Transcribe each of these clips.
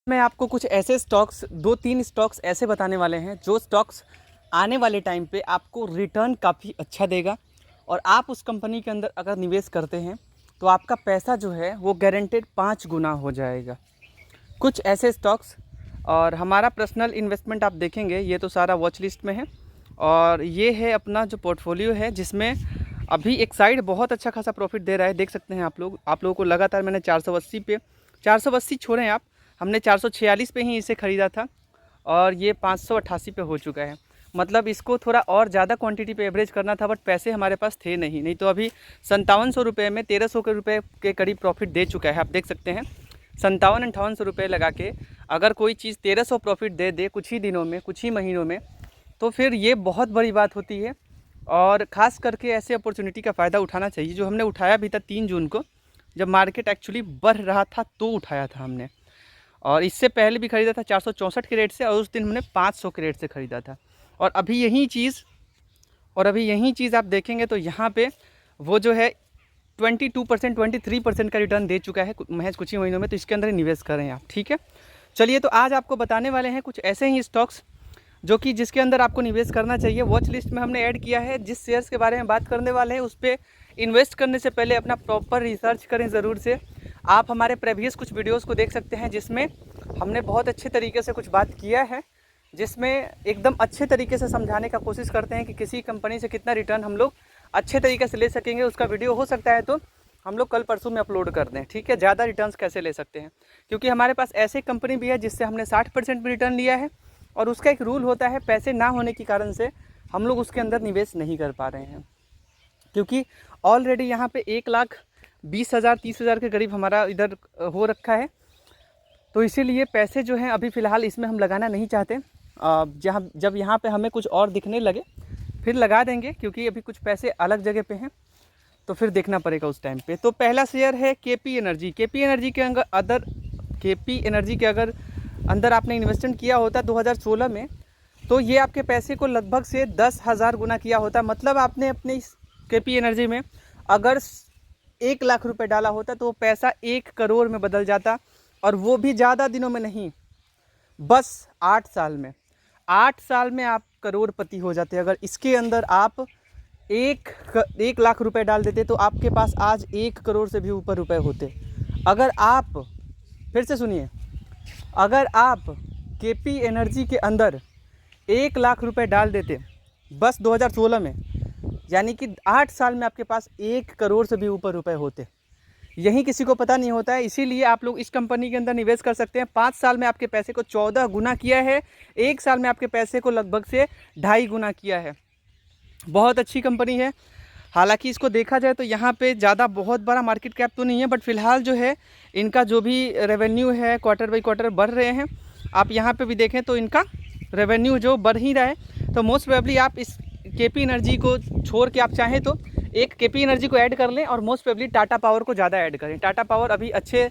मैं आपको कुछ ऐसे स्टॉक्स 2-3 स्टॉक्स ऐसे बताने वाले हैं जो स्टॉक्स आने वाले टाइम पे आपको रिटर्न काफ़ी अच्छा देगा और आप उस कंपनी के अंदर अगर निवेश करते हैं तो आपका पैसा जो है वो गारंटेड 5 गुना हो जाएगा। कुछ ऐसे स्टॉक्स और हमारा पर्सनल इन्वेस्टमेंट आप देखेंगे ये तो सारा वॉच लिस्ट में है और ये है अपना जो पोर्टफोलियो है जिसमें अभी एक साइड बहुत अच्छा खासा प्रॉफिट दे रहा है। देख सकते हैं आप लोगों को लगातार मैंने 480 पे 480 छोड़ें आप, हमने 446 पे ही इसे ख़रीदा था और ये 588 पे हो चुका है। मतलब इसको थोड़ा और ज़्यादा क्वांटिटी पे एवरेज करना था बट पैसे हमारे पास थे नहीं तो अभी 5700 रुपये में 1300 के रुपये के करीब प्रॉफिट दे चुका है। आप देख सकते हैं 57-58 रुपये लगा के अगर कोई चीज़ 1300 प्रॉफिट दे दे कुछ ही दिनों में, कुछ ही महीनों में, तो फिर ये बहुत बड़ी बात होती है। और ख़ास करके ऐसे अपॉर्चुनिटी का फ़ायदा उठाना चाहिए जो हमने उठाया भी था 3 जून को, जब मार्केट एक्चुअली बढ़ रहा था तो उठाया था हमने। और इससे पहले भी ख़रीदा था 464 के रेट से और उस दिन हमने 500 के रेट से ख़रीदा था। और अभी यही चीज़ आप देखेंगे तो यहाँ पे वो जो है 22% 23% का रिटर्न दे चुका है महज कुछ ही महीनों में। तो इसके अंदर ही निवेश करें आप, ठीक है। चलिए तो आज आपको बताने वाले हैं कुछ ऐसे ही स्टॉक्स जो कि जिसके अंदर आपको निवेश करना चाहिए। वॉच लिस्ट में हमने ऐड किया है। जिस शेयर्स के बारे में बात करने वाले हैं उस पर इन्वेस्ट करने से पहले अपना प्रॉपर रिसर्च करें ज़रूर से। आप हमारे प्रीवियस कुछ वीडियोस को देख सकते हैं जिसमें हमने बहुत अच्छे तरीके से कुछ बात किया है, जिसमें एकदम अच्छे तरीके से समझाने का कोशिश करते हैं कि किसी कंपनी से कितना रिटर्न हम लोग अच्छे तरीके से ले सकेंगे। उसका वीडियो हो सकता है तो हम लोग कल परसों में अपलोड कर दें, ठीक है। ज़्यादा रिटर्न्स कैसे ले सकते हैं, क्योंकि हमारे पास ऐसे कंपनी भी है जिससे हमने 60% भी रिटर्न लिया है और उसका एक रूल होता है पैसे ना होने के कारण से हम लोग उसके अंदर निवेश नहीं कर पा रहे हैं, क्योंकि ऑलरेडी यहाँ पे 1,20,000 30,000 के करीब हमारा इधर हो रखा है। तो इसीलिए पैसे जो हैं अभी फ़िलहाल इसमें हम लगाना नहीं चाहते। जब यहाँ पे हमें कुछ और दिखने लगे फिर लगा देंगे, क्योंकि अभी कुछ पैसे अलग जगह पे हैं तो फिर देखना पड़ेगा उस टाइम पे। तो पहला शेयर है केपी एनर्जी। केपी एनर्जी के अगर अंदर आपने इन्वेस्टमेंट किया होता 2016 में तो ये आपके पैसे को लगभग से 10,000 गुना किया होता। मतलब आपने अपने इस केपी एनर्जी में अगर 1 लाख रुपए डाला होता तो वो पैसा 1 करोड़ में बदल जाता, और वो भी ज़्यादा दिनों में नहीं, बस 8 साल में। 8 साल में आप करोड़पति हो जाते। अगर इसके अंदर आप 1 लाख रुपए डाल देते तो आपके पास आज 1 करोड़ से भी ऊपर रुपए होते। अगर आप, फिर से सुनिए, अगर आप केपी एनर्जी के अंदर 1 लाख रुपए डाल देते बस 2016 में, यानी कि 8 साल में आपके पास 1 करोड़ से भी ऊपर रुपए होते। यही किसी को पता नहीं होता है, इसीलिए आप लोग इस कंपनी के अंदर निवेश कर सकते हैं। 5 साल में आपके पैसे को 14 गुना किया है, 1 साल में आपके पैसे को लगभग से 2.5 गुना किया है। बहुत अच्छी कंपनी है। हालांकि इसको देखा जाए तो यहाँ पे ज़्यादा बहुत बड़ा मार्केट कैप तो नहीं है, बट फिलहाल जो है इनका जो भी रेवेन्यू है क्वार्टर बाई क्वार्टर बढ़ रहे हैं। आप यहाँ पे भी देखें तो इनका रेवेन्यू जो बढ़ ही रहा है। तो मोस्ट प्रोबेबली आप इस केपी एनर्जी को छोड़ के आप चाहें तो एक केपी एनर्जी को ऐड कर लें और मोस्ट प्रोबेबली टाटा पावर को ज़्यादा ऐड करें। टाटा पावर अभी अच्छे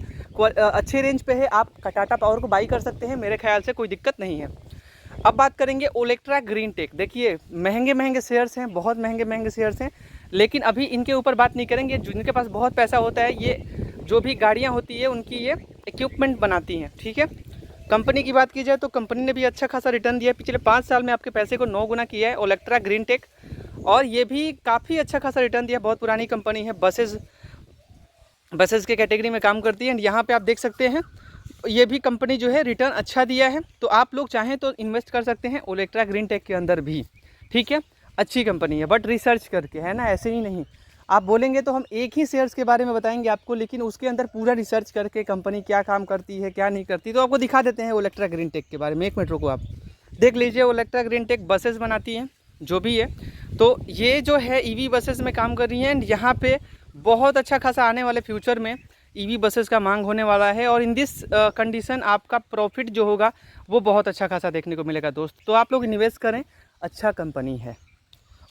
रेंज पे है, आप टाटा पावर को बाई कर सकते हैं, मेरे ख्याल से कोई दिक्कत नहीं है। अब बात करेंगे ओलेक्ट्रा ग्रीन टेक। देखिए महंगे शेयर्स हैं, बहुत महंगे शेयर्स हैं, लेकिन अभी इनके ऊपर बात नहीं करेंगे। जिनके पास बहुत पैसा होता है, ये जो भी गाड़ियाँ होती है उनकी ये इक्विपमेंट बनाती हैं, ठीक है। कंपनी की बात की जाए तो कंपनी ने भी अच्छा खासा रिटर्न दिया है। पिछले 5 साल में आपके पैसे को 9 गुना किया है ओलेक्ट्रा ग्रीन टेक, और ये भी काफ़ी अच्छा खासा रिटर्न दिया। बहुत पुरानी कंपनी है, बसेस के कैटेगरी में काम करती है। यहाँ पे आप देख सकते हैं ये भी कंपनी जो है रिटर्न अच्छा दिया है। तो आप लोग चाहें तो इन्वेस्ट कर सकते हैं ओलेक्ट्रा ग्रीन टेक के अंदर भी, ठीक है। अच्छी कंपनी है, बट रिसर्च करके, है ना, ऐसे ही नहीं। आप बोलेंगे तो हम एक ही शेयर्स के बारे में बताएंगे आपको, लेकिन उसके अंदर पूरा रिसर्च करके कंपनी क्या काम करती है क्या नहीं करती, तो आपको दिखा देते हैं ओलेक्ट्रा ग्रीन टेक के बारे में। 1 मिनट रुको, आप देख लीजिए। ओलेक्ट्रा ग्रीन टेक बसेस बनाती हैं जो भी है, तो ये जो है ईवी बसेस में काम कर रही हैं। यहाँ पे बहुत अच्छा खासा आने वाले फ्यूचर में ईवी बसेस का मांग होने वाला है, और इन दिस कंडीशन आपका प्रॉफिट जो होगा वो बहुत अच्छा खासा देखने को मिलेगा दोस्त। तो आप लोग इन्वेस्ट करें, अच्छा कंपनी है।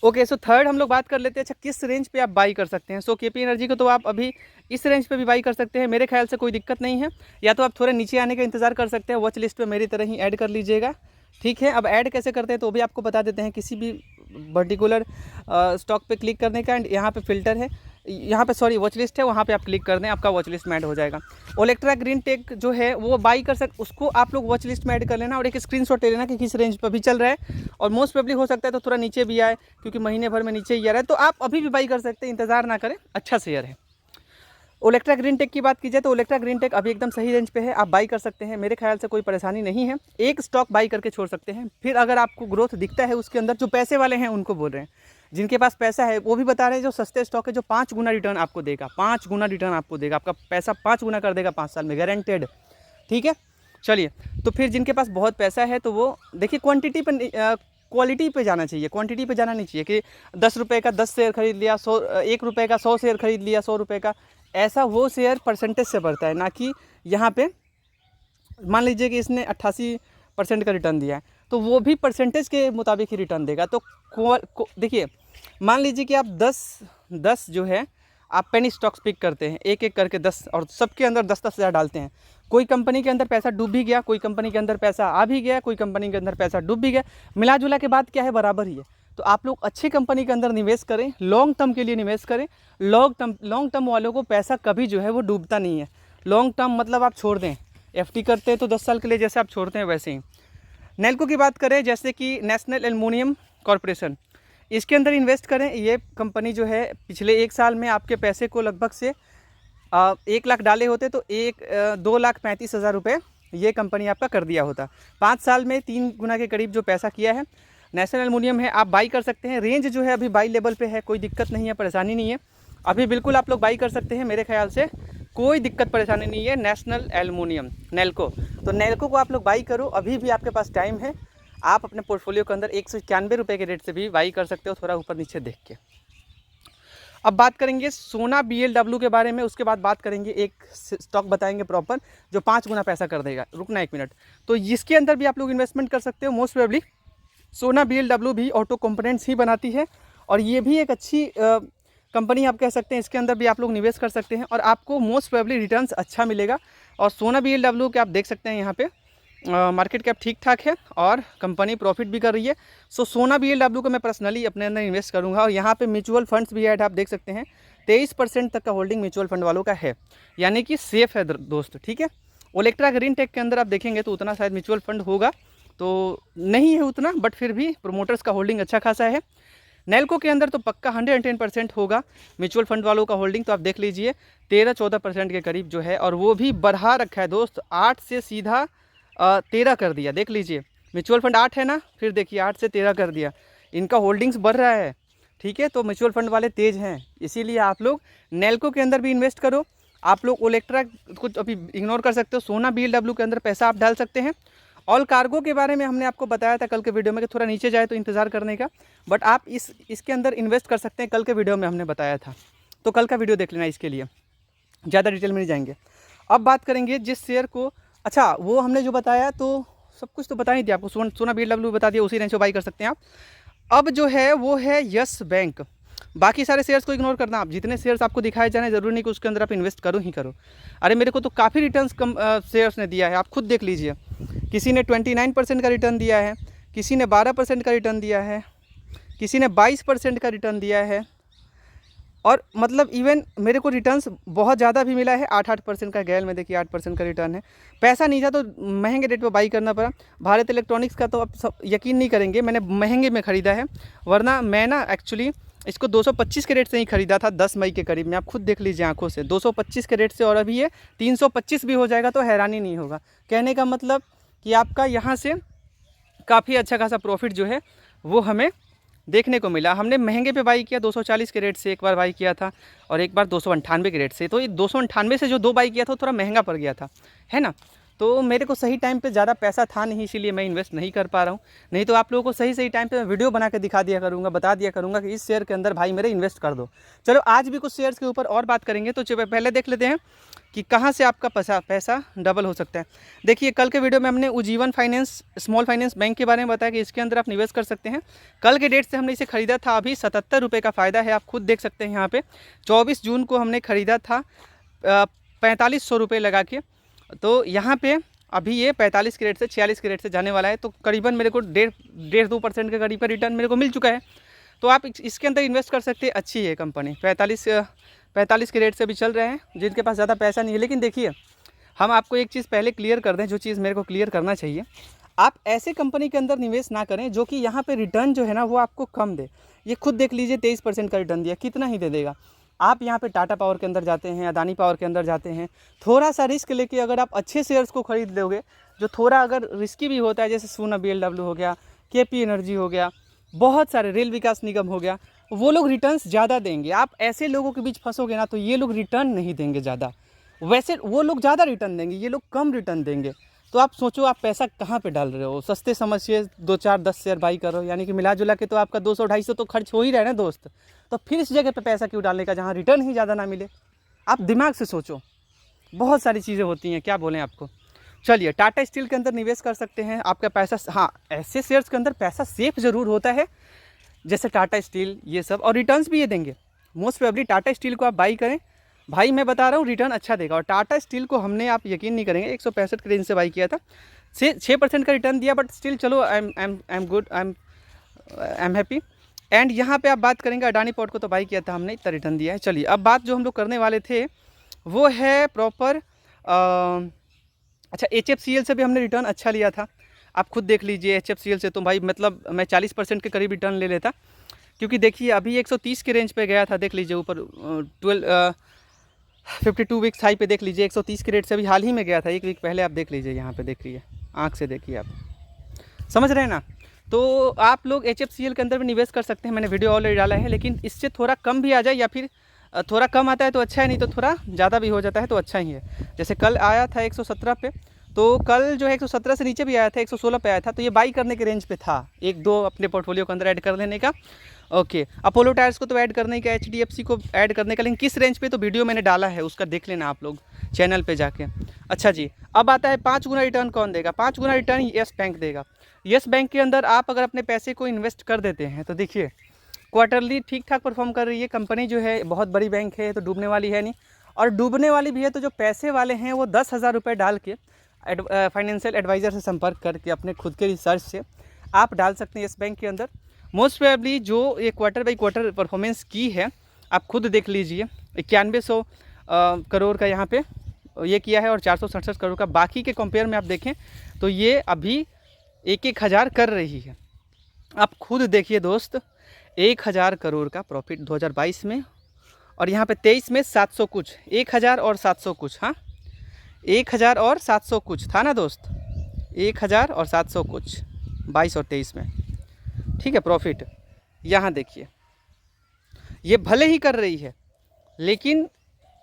ओके, सो थर्ड हम लोग बात कर लेते हैं, अच्छा किस रेंज पे आप बाई कर सकते हैं। सो केपी एनर्जी को तो आप अभी इस रेंज पे भी बाई कर सकते हैं, मेरे ख्याल से कोई दिक्कत नहीं है। या तो आप थोड़े नीचे आने का इंतज़ार कर सकते हैं, वॉच लिस्ट पे मेरी तरह ही ऐड कर लीजिएगा, ठीक है। अब ऐड कैसे करते हैं तो भी आपको बता देते हैं। किसी भी पर्टिकुलर स्टॉक पे क्लिक करने का, एंड यहाँ पे फ़िल्टर है, यहाँ पे सॉरी वॉच लिस्ट है, वहाँ पे आप क्लिक कर दें, आपका वॉच लिस्ट में ऐड हो जाएगा। ओलेक्ट्रा ग्रीन टेक जो है वो बाई कर उसको आप लोग वॉच लिस्ट में ऐड कर लेना और एक स्क्रीनशॉट ले लेना कि किस रेंज पर भी चल रहा है, और मोस्ट प्रोबेबली हो सकता है तो थोड़ा नीचे भी आए, क्योंकि महीने भर में नीचे ही आ रहा है, तो आप अभी भी बाई कर सकते हैं, इंतजार ना करें, अच्छा शेयर है। ओलेक्ट्रा ग्रीन टेक की बात की जाए तो ओलेक्ट्रा ग्रीन टेक अभी एकदम सही रेंज पे है, आप बाई कर सकते हैं, मेरे ख्याल से कोई परेशानी नहीं है, एक स्टॉक बाई करके छोड़ सकते हैं। फिर अगर आपको ग्रोथ दिखता है उसके अंदर, जो पैसे वाले हैं उनको बोल रहे हैं, जिनके पास पैसा है वो भी बता रहे हैं, जो सस्ते स्टॉक है जो 5 गुना रिटर्न आपको देगा, 5 गुना रिटर्न आपको देगा, आपका पैसा 5 गुना कर देगा 5 साल में, गारंटेड। ठीक है, चलिए, तो फिर जिनके पास बहुत पैसा है तो वो देखिए क्वांटिटी पर क्वालिटी पे जाना चाहिए, क्वांटिटी पे जाना नहीं चाहिए कि 10 रुपये का 10 शेयर खरीद लिया, 1 रुपये का 100 शेयर खरीद लिया, 100 रुपये का, ऐसा वो शेयर परसेंटेज से बढ़ता है, ना कि यहाँ पे मान लीजिए कि इसने 88% का रिटर्न दिया है तो वो भी परसेंटेज के मुताबिक ही रिटर्न देगा। तो देखिए, मान लीजिए कि आप 10 जो है आप पेनी स्टॉक्स पिक करते हैं, एक एक करके 10, और सबके अंदर 10-10 हज़ार डालते हैं। कोई कंपनी के अंदर पैसा डूब भी गया, कोई कंपनी के अंदर पैसा आ भी गया, कोई कंपनी के अंदर पैसा डूब भी गया, मिला जुला के बाद क्या है, बराबर ही है। तो आप लोग अच्छी कंपनी के अंदर निवेश करें, लॉन्ग टर्म के लिए निवेश करें। लॉन्ग टर्म वालों को पैसा कभी जो है वो डूबता नहीं है। लॉन्ग टर्म मतलब आप छोड़ दें, एफडी करते हैं तो 10 साल के लिए जैसे आप छोड़ते हैं वैसे ही। नेल्को की बात करें, जैसे कि नेशनल एल्युमिनियम कॉरपोरेशन, इसके अंदर इन्वेस्ट करें। ये कंपनी जो है पिछले 1 साल में आपके पैसे को लगभग से 1 लाख डाले होते तो 2,35,000 रुपये ये कंपनी आपका कर दिया होता। 5 साल में 3 गुना के करीब जो पैसा किया है। नेशनल एल्युमिनियम है, आप बाई कर सकते हैं, रेंज जो है अभी बाई लेवल पे है, कोई दिक्कत नहीं है, परेशानी नहीं है, अभी बिल्कुल आप लोग बाई कर सकते हैं, मेरे ख्याल से कोई दिक्कत परेशानी नहीं है। नेशनल एल्युमिनियम नेल्को, तो नेल्को को आप लोग बाई करो, अभी भी आपके पास टाइम है, आप अपने पोर्टफोलियो के अंदर 191 रुपये के रेट से भी बाई कर सकते हो, थोड़ा ऊपर नीचे देख के। अब बात करेंगे सोना BLW के बारे में, उसके बाद बात करेंगे एक स्टॉक बताएंगे प्रॉपर जो 5 गुना पैसा कर देगा। रुकना 1 मिनट। तो इसके अंदर भी आप लोग इन्वेस्टमेंट कर सकते हो। मोस्ट प्रोबेबली सोना BLW भी ऑटो कंपोनेंट्स ही बनाती है और ये भी एक अच्छी कंपनी आप कह सकते हैं। इसके अंदर भी आप लोग निवेश कर सकते हैं और आपको मोस्ट प्रोबेबली रिटर्न्स अच्छा मिलेगा। और सोना BLW के आप देख सकते हैं यहाँ पे मार्केट कैप ठीक ठाक है और कंपनी प्रॉफिट भी कर रही है। सो सोना BLW को मैं पर्सनली अपने अंदर इन्वेस्ट करूंगा। और यहाँ पे म्यूचुअल फंड्स भी ऐड आप देख सकते हैं, 23% तक का होल्डिंग म्यूचुअल फंड वालों का है, यानी कि सेफ है दोस्त। ठीक है, ओलेक्ट्रा ग्रीन टेक के अंदर आप देखेंगे तो उतना शायद म्यूचुअल फंड होगा तो नहीं है उतना, बट फिर भी प्रोमोटर्स का होल्डिंग अच्छा खासा है। नेल्को के अंदर तो पक्का 110% होगा म्यूचुअल फंड वालों का होल्डिंग, तो आप देख लीजिए 13-14% के करीब जो है, और वो भी बढ़ा रखा है दोस्त, 8 से सीधा 13 कर दिया। देख लीजिए, म्यूचुअल फंड 8 है ना, फिर देखिए 8 से 13 कर दिया, इनका होल्डिंग्स बढ़ रहा है। ठीक है, तो म्यूचुअल फंड वाले तेज हैं, इसीलिए आप लोग नेल्को के अंदर भी इन्वेस्ट करो। आप लोग ओलेक्ट्रा को अभी इग्नोर कर सकते हो, सोना BLW के अंदर पैसा आप डाल सकते हैं। ऑल कार्गो के बारे में हमने आपको बताया था कल के वीडियो में कि थोड़ा नीचे जाए तो इंतज़ार करने का, बट आप इसके अंदर इन्वेस्ट कर सकते हैं, कल के वीडियो में हमने बताया था, तो कल का वीडियो देख लेना, इसके लिए ज़्यादा डिटेल में नहीं जाएंगे। अब बात करेंगे जिस शेयर को, अच्छा वो हमने जो बताया तो सब कुछ तो बता ही दिया आपको, सोना BLW बता दिया, उसी रेंज से बाई कर सकते हैं आप। अब जो है वो है यस बैंक। बाकी सारे शेयर्स को इग्नोर करना, आप जितने शेयर्स आपको दिखाए जाने ज़रूरी नहीं कि उसके अंदर आप इन्वेस्ट करो ही करो। अरे मेरे को तो काफ़ी रिटर्न्स कम शेयर्स ने दिया है, आप खुद देख लीजिए। किसी ने 29% का रिटर्न दिया है, किसी ने 12% का रिटर्न दिया है, किसी ने 22% का रिटर्न दिया है, और मतलब इवन मेरे को रिटर्न्स बहुत ज़्यादा भी मिला है। 8% का गैल में देखिए 8% का रिटर्न है। पैसा नहीं था तो महंगे रेट पे बाई करना पड़ा। भारत इलेक्ट्रॉनिक्स का तो आप सब यकीन नहीं करेंगे, मैंने महंगे में ख़रीदा है, वरना मैं ना एक्चुअली इसको 225 के रेट से ही ख़रीदा था 10 मई के करीब में। आप खुद देख लीजिए आंखों से, 225 के रेट से, और अभी ये 325 भी हो जाएगा तो हैरानी नहीं होगा। कहने का मतलब कि आपका यहाँ से काफ़ी अच्छा खासा प्रॉफिट जो है वो हमें देखने को मिला। हमने महंगे पे बाई किया, 240 के रेट से एक बार बाई किया था और एक बार 298 के रेट से। तो ये 298 से जो 2 बाई किया था थोड़ा महंगा पड़ गया था, है ना। तो मेरे को सही टाइम पे ज़्यादा पैसा था नहीं, इसीलिए मैं इन्वेस्ट नहीं कर पा रहा हूँ। नहीं तो आप लोगों को सही टाइम पे मैं वीडियो बना के दिखा दिया करूँगा, बता दिया करूँगा कि इस शेयर के अंदर भाई मेरे इन्वेस्ट कर दो। चलो आज भी कुछ शेयर्स के ऊपर और बात करेंगे, तो पहले देख लेते हैं कि कहाँ से आपका पैसा डबल हो सकता है। देखिए कल के वीडियो में हमने Ujjivan finance small finance bank के बारे में बताया कि इसके अंदर आप निवेश कर सकते हैं। कल के डेट से हमने इसे ख़रीदा था, अभी 77 रुपये का फ़ायदा है, आप खुद देख सकते हैं यहाँ पे। 24 जून को हमने ख़रीदा था 4500 रुपये लगा के, तो यहाँ पे अभी ये 45 के रेट से 46 के रेट से जाने वाला है, तो करीबन मेरे को 1.5-2% के करीब का रिटर्न मेरे को मिल चुका है। तो आप इसके अंदर इन्वेस्ट कर सकते हैं। अच्छी है कंपनी, 45 के रेट से भी चल रहे हैं जिनके पास ज़्यादा पैसा नहीं है। लेकिन देखिए, हम आपको एक चीज़ पहले क्लियर कर दें, जो चीज़ मेरे को क्लियर करना चाहिए। आप ऐसे कंपनी के अंदर निवेश ना करें जो कि यहाँ पे रिटर्न जो है ना वो आपको कम दे। ये खुद देख लीजिए, 23% का रिटर्न दिया, कितना ही दे देगा। आप यहाँ पे टाटा पावर के अंदर जाते हैं, अदानी पावर के अंदर जाते हैं, थोड़ा सा रिस्क लेके अगर आप अच्छे शेयर्स को खरीद लोगे, जो थोड़ा अगर रिस्की भी होता है, जैसे सोना BLW हो गया, KP एनर्जी हो गया, बहुत सारे रेल विकास निगम हो गया, वो लोग रिटर्न्स ज़्यादा देंगे। आप ऐसे लोगों के बीच फंसोगे ना तो ये लोग रिटर्न नहीं देंगे ज़्यादा। वैसे वो लोग ज़्यादा रिटर्न देंगे, ये लोग कम रिटर्न देंगे। तो आप सोचो आप पैसा कहाँ पे डाल रहे हो। सस्ते समझिए 2, 4, 10 शेयर बाई करो, यानी कि मिला जुला के तो आपका 200, 250 तो खर्च हो ही रहा है ना दोस्त। तो फिर इस जगह पे पैसा क्यों डालने का जहाँ रिटर्न ही ज़्यादा ना मिले। आप दिमाग से सोचो, बहुत सारी चीज़ें होती हैं, क्या बोलें आपको। चलिए, टाटा स्टील के अंदर निवेश कर सकते हैं आपका पैसा। हाँ, ऐसे शेयर्स के अंदर पैसा सेफ ज़रूर होता है, जैसे टाटा स्टील ये सब, और रिटर्न्स भी ये देंगे। मोस्ट प्रोबेबली टाटा स्टील को आप बाई करें, भाई मैं बता रहा हूँ रिटर्न अच्छा देगा। और टाटा स्टील को हमने, आप यकीन नहीं करेंगे, 165 के रेंज से बाई किया था, 6% का रिटर्न दिया, बट स्टिल चलो I am good, I am happy. And यहाँ पे आप बात करेंगे अडानी पोर्ट को तो बाई किया था हमने, इतना रिटर्न दिया है। चलिए, अब बात जो हम लोग करने वाले थे वो है प्रॉपर, अच्छा, HFCL से भी हमने रिटर्न अच्छा लिया था। आप खुद देख लीजिए, HFCL से तो भाई मतलब मैं 40% के करीब रिटर्न ले लेता, क्योंकि देखिए अभी 130 के रेंज पे गया था, देख लीजिए ऊपर 52 वीक्स हाई पे देख लीजिए, 130 के रेट से अभी हाल ही में गया था, 1 वीक पहले। आप देख लीजिए, यहाँ पे देख लीजिए, आँख से देखिए, आप समझ रहे हैं ना। तो आप लोग HFCL के अंदर भी निवेश कर सकते हैं, मैंने वीडियो ऑलरेडी डाला है। लेकिन इससे थोड़ा कम भी आ जाए, या फिर थोड़ा कम आता है तो अच्छा है, नहीं तो थोड़ा ज़्यादा भी हो जाता है तो अच्छा ही है। जैसे कल आया था 117 पे, तो कल जो है 117 से नीचे भी आया था, 116 पे आया था, तो ये बाई करने के रेंज पे था, 1-2 अपने पोर्टफोलियो के अंदर ऐड कर लेने का। ओके, अपोलो टायर्स को तो ऐड करने का, HDFC को ऐड करने का, लेकिन किस रेंज पे तो वीडियो मैंने डाला है, उसका देख लेना आप लोग चैनल पे जाके। अच्छा जी, अब आता है 5 गुना रिटर्न कौन देगा। 5 गुना रिटर्न येस बैंक देगा। येस बैंक के अंदर आप अगर अपने पैसे को इन्वेस्ट कर देते हैं तो देखिए क्वार्टरली ठीक ठाक परफॉर्म कर रही है कंपनी, जो है बहुत बड़ी बैंक है, तो डूबने वाली है नहीं, और डूबने वाली भी है तो जो पैसे वाले हैं वो 10,000 रुपये डाल के फाइनेंशियल एडवाइज़र से संपर्क करके अपने खुद के रिसर्च से आप डाल सकते हैं इस बैंक के अंदर। मोस्ट प्रोबेबली जो ये क्वार्टर बाई क्वार्टर परफॉर्मेंस की है, आप खुद देख लीजिए, 9100 करोड़ का यहाँ पे ये किया है, और 467 करोड़ का। बाकी के कंपेयर में आप देखें तो ये अभी 1,000 कर रही है। आप खुद देखिए दोस्त, 1,000 करोड़ का प्रॉफिट 2022 में, और यहाँ पे 23 में 700 कुछ, 1,000 और 700 कुछ, हाँ 1,000 और 700 कुछ था ना दोस्त, 1,000 और 700 कुछ 22 और 23 में, ठीक है प्रॉफिट। यहाँ देखिए, ये भले ही कर रही है, लेकिन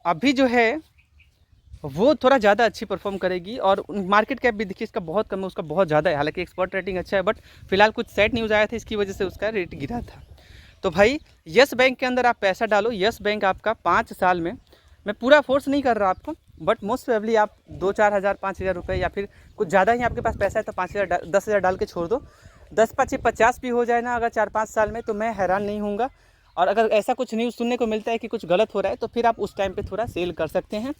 अभी जो है वो थोड़ा ज़्यादा अच्छी परफॉर्म करेगी। और मार्केट कैप भी देखिए इसका बहुत कम है, उसका बहुत ज़्यादा है। हालांकि एक्सपोर्ट रेटिंग अच्छा है, बट फिलहाल कुछ सैड न्यूज़ आया था, इसकी वजह से उसका रेट गिरा था। तो भाई यस बैंक के अंदर आप पैसा डालो। यस बैंक आपका 5 साल में, मैं पूरा फोर्स नहीं कर रहा आपको, बट मोस्ट प्रोबेबली आप 2-4 हज़ार 5,000 रुपये, या फिर कुछ ज़्यादा ही आपके पास पैसा है तो 5,000 10,000 डाल के छोड़ दो। 10-5 भी हो जाए ना अगर 4-5 साल में, तो मैं हैरान नहीं हूँगा। और अगर ऐसा कुछ न्यूज़ सुनने को मिलता है कि कुछ गलत हो रहा है, तो फिर आप उस टाइम पे थोड़ा सेल कर सकते हैं।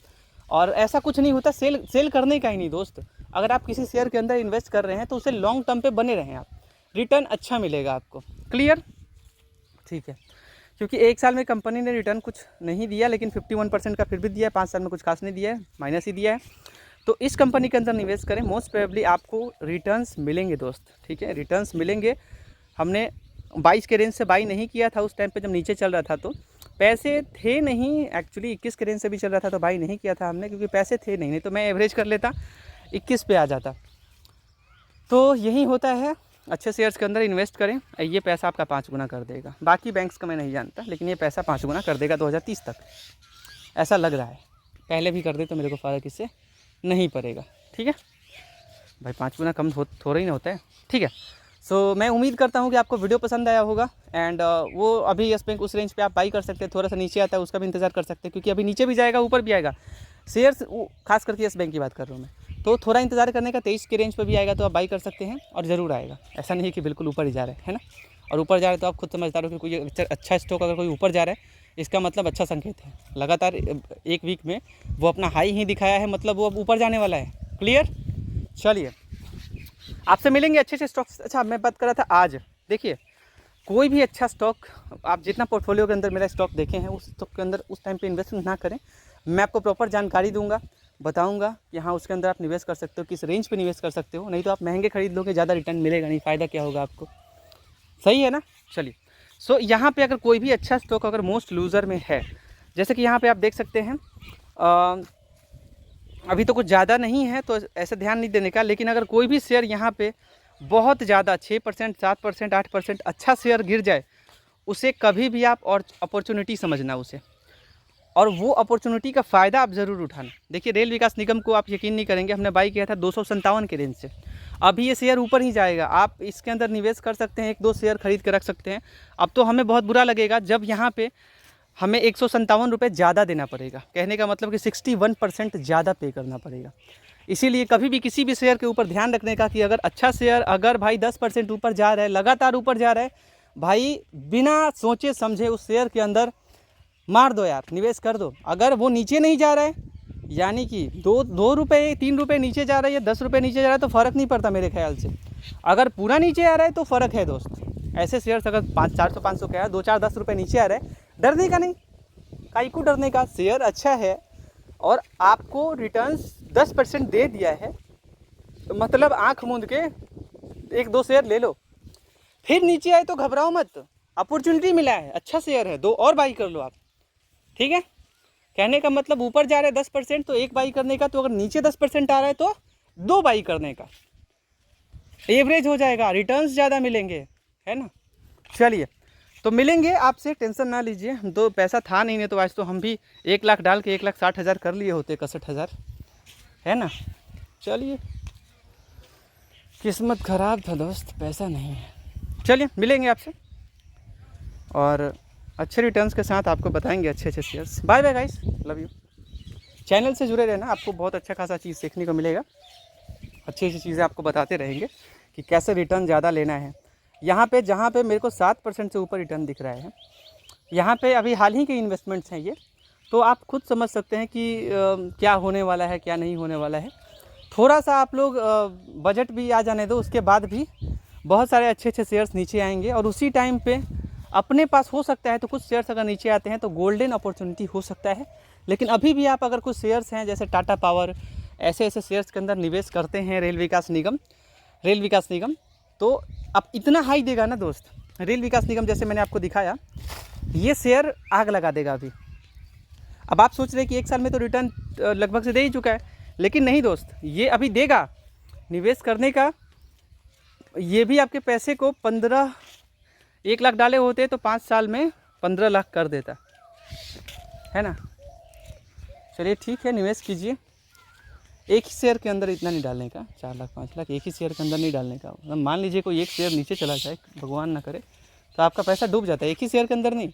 और ऐसा कुछ नहीं होता, सेल करने का ही नहीं दोस्त। अगर आप किसी शेयर के अंदर इन्वेस्ट कर रहे हैं तो उसे लॉन्ग टर्म पे बने रहें आप, रिटर्न अच्छा मिलेगा आपको। क्लियर, ठीक है। क्योंकि 1 साल में कंपनी ने रिटर्न कुछ नहीं दिया, लेकिन 51% का फिर भी दिया है, 5 साल में कुछ खास नहीं दिया है, माइनस ही दिया है। तो इस कंपनी के अंदर निवेश करें, मोस्ट प्रोबेबली आपको रिटर्न्स मिलेंगे दोस्त, ठीक है, रिटर्न्स मिलेंगे। हमने 22 के रेंज से बाई नहीं किया था उस टाइम पे जब नीचे चल रहा था, तो पैसे थे नहीं, एक्चुअली 21 के रेंज से भी चल रहा था तो बाई नहीं किया था हमने, क्योंकि पैसे थे नहीं तो मैं एवरेज कर लेता, 21 पे आ जाता। तो यही होता है, अच्छे शेयर्स के अंदर इन्वेस्ट करें, ये पैसा आपका 5 गुना कर देगा। बाकी बैंक्स का मैं नहीं जानता, लेकिन ये पैसा 5 गुना कर देगा 2030 तक, ऐसा लग रहा है। पहले भी कर दे तो मेरे को फ़र्क इससे नहीं पड़ेगा, ठीक है भाई, 5 गुना कम थोड़ा ही ना होता है, ठीक है। सो मैं उम्मीद करता हूँ कि आपको वीडियो पसंद आया होगा। एंड वो अभी यस बैंक उस रेंज पे आप बाई कर सकते हैं, थोड़ा सा नीचे आता है उसका भी इंतज़ार कर सकते हैं, क्योंकि अभी नीचे भी जाएगा ऊपर भी आएगा। शेयर्स खास करके यस बैंक की बात कर रहा हूँ मैं, तो थोड़ा इंतज़ार करने का, 23 के रेंज पर भी आएगा तो आप बाई कर सकते हैं, और ज़रूर आएगा। ऐसा नहीं कि बिल्कुल ऊपर ही जा रहा है ना, और ऊपर जा रहा है तो आप खुद समझदार हो कि कोई अच्छा स्टॉक अगर कोई ऊपर जा रहा है, इसका मतलब अच्छा संकेत है। लगातार 1 वीक में वो अपना हाई ही दिखाया है, मतलब वो अब ऊपर जाने वाला है। क्लियर, चलिए आपसे मिलेंगे अच्छे स्टॉक्स। अच्छा, मैं बात कर रहा था आज, देखिए कोई भी अच्छा स्टॉक, आप जितना पोर्टफोलियो के अंदर मेरा स्टॉक देखे हैं उस स्टॉक के अंदर उस टाइम पे इन्वेस्टमेंट ना करें। मैं आपको प्रॉपर जानकारी दूंगा, बताऊंगा कि हाँ उसके अंदर आप निवेश कर सकते हो, किस रेंज पे निवेश कर सकते हो, नहीं तो आप महंगे खरीद लोगे, ज़्यादा रिटर्न मिलेगा नहीं, फ़ायदा क्या होगा आपको। सही है ना। चलिए, सो यहाँ पे अगर कोई भी अच्छा स्टॉक अगर मोस्ट लूज़र में है, जैसे कि यहाँ पे आप देख सकते हैं, अभी तो कुछ ज़्यादा नहीं है तो ऐसे ध्यान नहीं देने का, लेकिन अगर कोई भी शेयर यहाँ पे बहुत ज़्यादा 6%, 7%, 8% अच्छा शेयर गिर जाए, उसे कभी भी आप और अपॉर्चुनिटी समझना उसे, और वो अपॉर्चुनिटी का फ़ायदा आप ज़रूर उठाना। देखिए रेल विकास निगम को आप यकीन नहीं करेंगे, हमने बाई किया था 257 के रेंज से, अभी ये शेयर ऊपर ही जाएगा। आप इसके अंदर निवेश कर सकते हैं, 1-2 शेयर खरीद के रख सकते हैं। अब तो हमें बहुत बुरा लगेगा जब यहाँ पे हमें 157 रुपये ज़्यादा देना पड़ेगा, कहने का मतलब कि 61% ज़्यादा पे करना पड़ेगा। इसीलिए कभी भी किसी भी शेयर के ऊपर ध्यान रखने का कि अगर अच्छा शेयर अगर भाई 10% ऊपर जा रहा है, लगातार ऊपर जा रहा है, भाई बिना सोचे समझे उस शेयर के अंदर मार दो यार, निवेश कर दो। अगर वो नीचे नहीं जा रहा है, यानी कि 2 रुपये 3 रुपये नीचे जा रहा है या 10 रुपये नीचे जा रहा है तो फ़र्क नहीं पड़ता मेरे ख्याल से। अगर पूरा नीचे आ रहा है तो फ़र्क है दोस्त। ऐसे शेयर्स अगर 400-500 का है, 2-4 10 रुपये नीचे आ रहा है, डरने का नहीं, काहे को डरने का। शेयर अच्छा है और आपको रिटर्न्स 10% दे दिया है, तो मतलब आँख मूंद के 1-2 शेयर ले लो, फिर नीचे आए तो घबराओ मत, अपॉर्चुनिटी मिला है, अच्छा शेयर है, 2 और बाई कर लो आप। ठीक है, कहने का मतलब ऊपर जा रहा है 10% तो 1 बाई करने का, तो अगर नीचे 10% आ रहा है तो 2 बाई करने का, एवरेज हो जाएगा, रिटर्न्स ज़्यादा मिलेंगे, है ना। चलिए, तो मिलेंगे आपसे, टेंशन ना लीजिए। तो पैसा था नहीं तो आज तो हम भी 1 लाख डाल के 1,60,000 कर लिए होते, 61,000, है ना। चलिए, किस्मत ख़राब था दोस्त, पैसा नहीं है। चलिए मिलेंगे आपसे और अच्छे रिटर्न्स के साथ आपको बताएंगे अच्छे अच्छे shares. Bye bye guys, love you. Channel से जुड़े रहना, आपको बहुत अच्छा खासा चीज़ सीखने को मिलेगा, अच्छी अच्छी चीज़ें आपको बताते रहेंगे कि कैसे रिटर्न ज़्यादा लेना है। यहाँ पे जहाँ पे मेरे को 7% से ऊपर रिटर्न दिख रहा है, यहाँ पे अभी हाल ही के इन्वेस्टमेंट्स हैं ये, तो आप खुद समझ सकते हैं कि क्या होने वाला है क्या नहीं होने वाला है। थोड़ा सा आप लोग बजट भी आ जाने दो, उसके बाद भी बहुत सारे अच्छे अच्छे शेयर्स नीचे आएंगे, और उसी टाइम पे अपने पास हो सकता है तो कुछ शेयर्स अगर नीचे आते हैं तो गोल्डन अपॉर्चुनिटी हो सकता है। लेकिन अभी भी आप अगर कुछ शेयर्स हैं जैसे टाटा पावर, ऐसे ऐसे शेयर्स के अंदर निवेश करते हैं, रेल विकास निगम, तो अब इतना हाई देगा ना दोस्त, रेल विकास निगम जैसे मैंने आपको दिखाया, ये शेयर आग लगा देगा अभी। अब आप सोच रहे हैं कि 1 साल में तो रिटर्न लगभग से दे ही चुका है, लेकिन नहीं दोस्त, ये अभी देगा। निवेश करने का ये भी आपके पैसे को 1 लाख डाले होते तो 5 साल में 15 लाख कर देता, है ना। चलिए ठीक है, निवेश कीजिए। एक ही शेयर के अंदर इतना नहीं डालने का, 4 लाख 5 लाख एक ही शेयर के अंदर नहीं डालने का। मतलब मान लीजिए कोई एक शेयर नीचे चला जाए, भगवान ना करे, तो आपका पैसा डूब जाता है। एक ही शेयर के अंदर नहीं,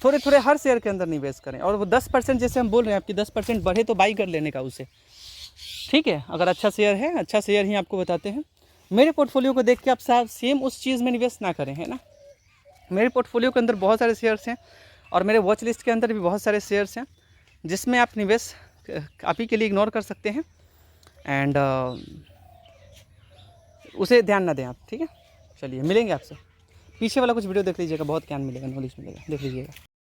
थोड़े थोड़े हर शेयर के अंदर निवेश करें, और वो 10% जैसे हम बोल रहे हैं, आपकी 10% बढ़े तो बाई कर लेने का उसे। ठीक है, अगर अच्छा शेयर है, अच्छा शेयर ही आपको बताते हैं। मेरे पोर्टफोलियो को देख के आप सेम उस चीज़ में निवेश ना करें, है ना। मेरे पोर्टफोलियो के अंदर बहुत सारे शेयर्स हैं, और मेरे वॉच लिस्ट के अंदर भी बहुत सारे शेयर्स हैं, जिसमें आप निवेश आप ही के लिए इग्नोर कर सकते हैं, एंड उसे ध्यान ना दें आप। ठीक है, चलिए मिलेंगे आपसे। पीछे वाला कुछ वीडियो देख लीजिएगा, बहुत ज्ञान मिलेगा, नॉलेज मिलेगा, देख लीजिएगा।